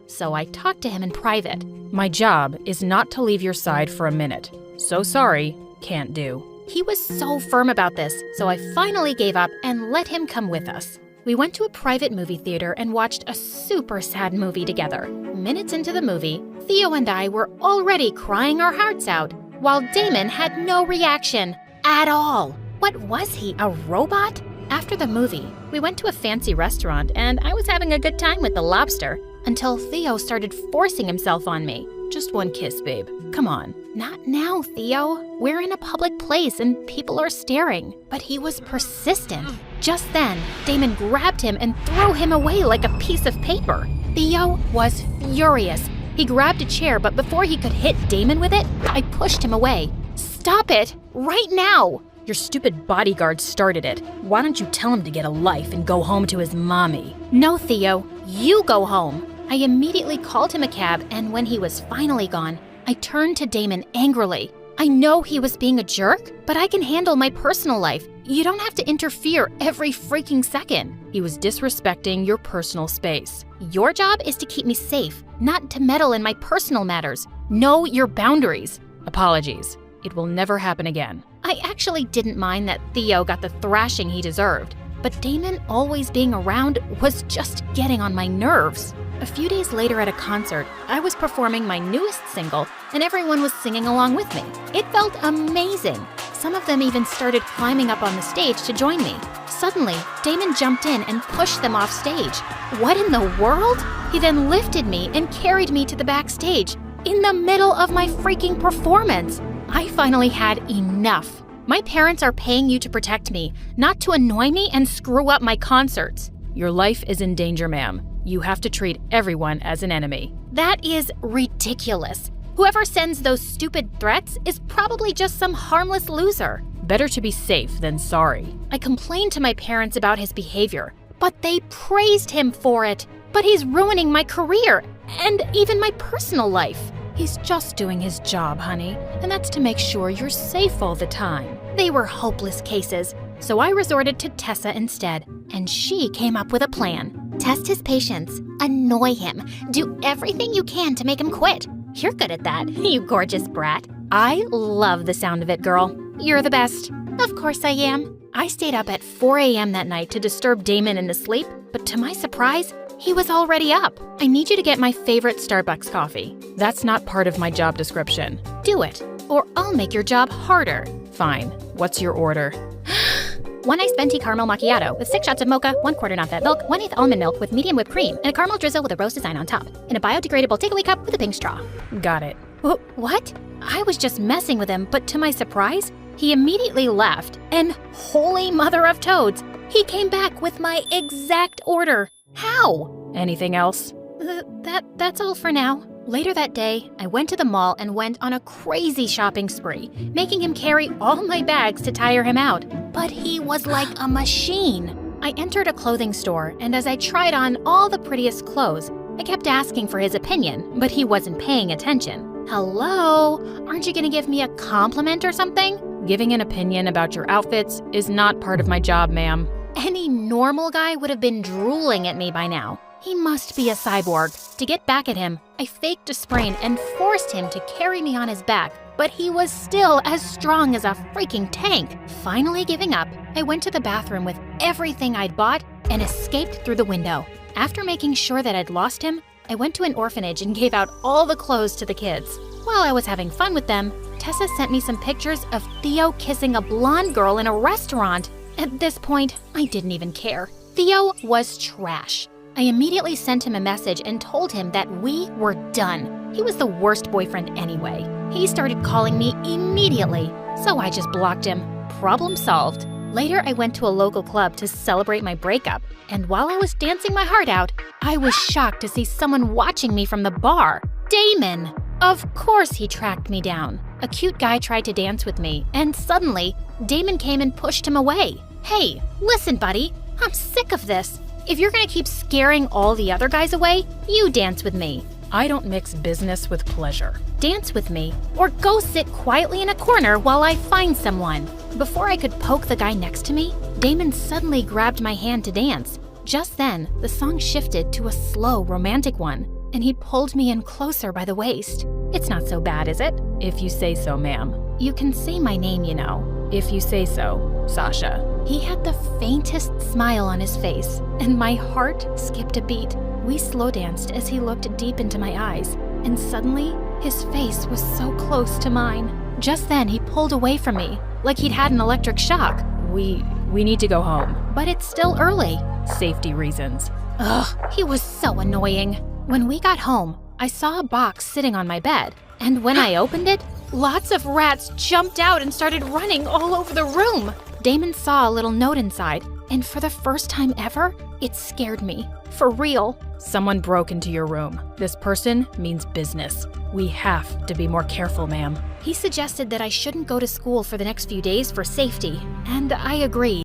so I talked to him in private. My job is not to leave your side for a minute. So sorry, can't do. He was so firm about this, so I finally gave up and let him come with us. We went to a private movie theater and watched a super sad movie together. Minutes into the movie, Theo and I were already crying our hearts out, while Damon had no reaction at all. What was he, a robot? After the movie, we went to a fancy restaurant and I was having a good time with the lobster until Theo started forcing himself on me. Just one kiss, babe. Come on. Not now, Theo. We're in a public place and people are staring. But he was persistent. Just then, Damon grabbed him and threw him away like a piece of paper. Theo was furious. He grabbed a chair, but before he could hit Damon with it, I pushed him away. Stop it! Right now! Your stupid bodyguard started it. Why don't you tell him to get a life and go home to his mommy? No, Theo. You go home. I immediately called him a cab, and when he was finally gone, I turned to Damon angrily. I know he was being a jerk, but I can handle my personal life. You don't have to interfere every freaking second. He was disrespecting your personal space. Your job is to keep me safe, not to meddle in my personal matters. Know your boundaries. Apologies. It will never happen again. I actually didn't mind that Theo got the thrashing he deserved, but Damon always being around was just getting on my nerves. A few days later at a concert, I was performing my newest single and everyone was singing along with me. It felt amazing. Some of them even started climbing up on the stage to join me. Suddenly, Damon jumped in and pushed them off stage. What in the world? He then lifted me and carried me to the backstage in the middle of my freaking performance. I finally had enough. My parents are paying you to protect me, not to annoy me and screw up my concerts. Your life is in danger, ma'am. You have to treat everyone as an enemy. That is ridiculous. Whoever sends those stupid threats is probably just some harmless loser. Better to be safe than sorry. I complained to my parents about his behavior, but they praised him for it. But he's ruining my career and even my personal life. He's just doing his job, honey, and that's to make sure you're safe all the time. They were hopeless cases, so I resorted to Tessa instead, and she came up with a plan. Test his patience, annoy him, do everything you can to make him quit. You're good at that, you gorgeous brat. I love the sound of it, girl. You're the best. Of course I am. I stayed up at 4 a.m. that night to disturb Damon in his sleep, but to my surprise, he was already up. I need you to get my favorite Starbucks coffee. That's not part of my job description. Do it, or I'll make your job harder. Fine. What's your order? 1 iced venti caramel macchiato with 6 shots of mocha, 1/4 non-fat milk, 1/8 almond milk with medium whipped cream, and a caramel drizzle with a rose design on top, in a biodegradable takeaway cup with a pink straw. Got it. What? I was just messing with him, but to my surprise, he immediately left, and holy mother of toads, he came back with my exact order. How? Anything else? That's all for now. Later that day, I went to the mall and went on a crazy shopping spree, making him carry all my bags to tire him out. But he was like a machine. I entered a clothing store, and as I tried on all the prettiest clothes, I kept asking for his opinion, but he wasn't paying attention. Hello? Aren't you gonna give me a compliment or something? Giving an opinion about your outfits is not part of my job, ma'am. Any normal guy would have been drooling at me by now. He must be a cyborg. To get back at him, I faked a sprain and forced him to carry me on his back, but he was still as strong as a freaking tank. Finally giving up, I went to the bathroom with everything I'd bought and escaped through the window. After making sure that I'd lost him, I went to an orphanage and gave out all the clothes to the kids. While I was having fun with them, Tessa sent me some pictures of Theo kissing a blonde girl in a restaurant. At this point, I didn't even care. Theo was trash. I immediately sent him a message and told him that we were done. He was the worst boyfriend anyway. He started calling me immediately, so I just blocked him. Problem solved. Later, I went to a local club to celebrate my breakup, and while I was dancing my heart out, I was shocked to see someone watching me from the bar. Damon! Of course he tracked me down. A cute guy tried to dance with me, and suddenly, Damon came and pushed him away. Hey, listen, buddy, I'm sick of this. If you're gonna keep scaring all the other guys away, you dance with me. I don't mix business with pleasure. Dance with me, or go sit quietly in a corner while I find someone. Before I could poke the guy next to me, Damon suddenly grabbed my hand to dance. Just then, the song shifted to a slow, romantic one, and he pulled me in closer by the waist. "It's not so bad, is it?" "If you say so, ma'am." "You can say my name, you know." "If you say so, Sasha." He had the faintest smile on his face, and my heart skipped a beat. We slow danced as he looked deep into my eyes, and suddenly, his face was so close to mine. Just then, he pulled away from me, like he'd had an electric shock. We need to go home." "But it's still early." "Safety reasons." Ugh, he was so annoying. When we got home, I saw a box sitting on my bed, and when I opened it, lots of rats jumped out and started running all over the room. Damon saw a little note inside, and for the first time ever, it scared me. For real. "Someone broke into your room. This person means business. We have to be more careful, ma'am." He suggested that I shouldn't go to school for the next few days for safety, and I agreed.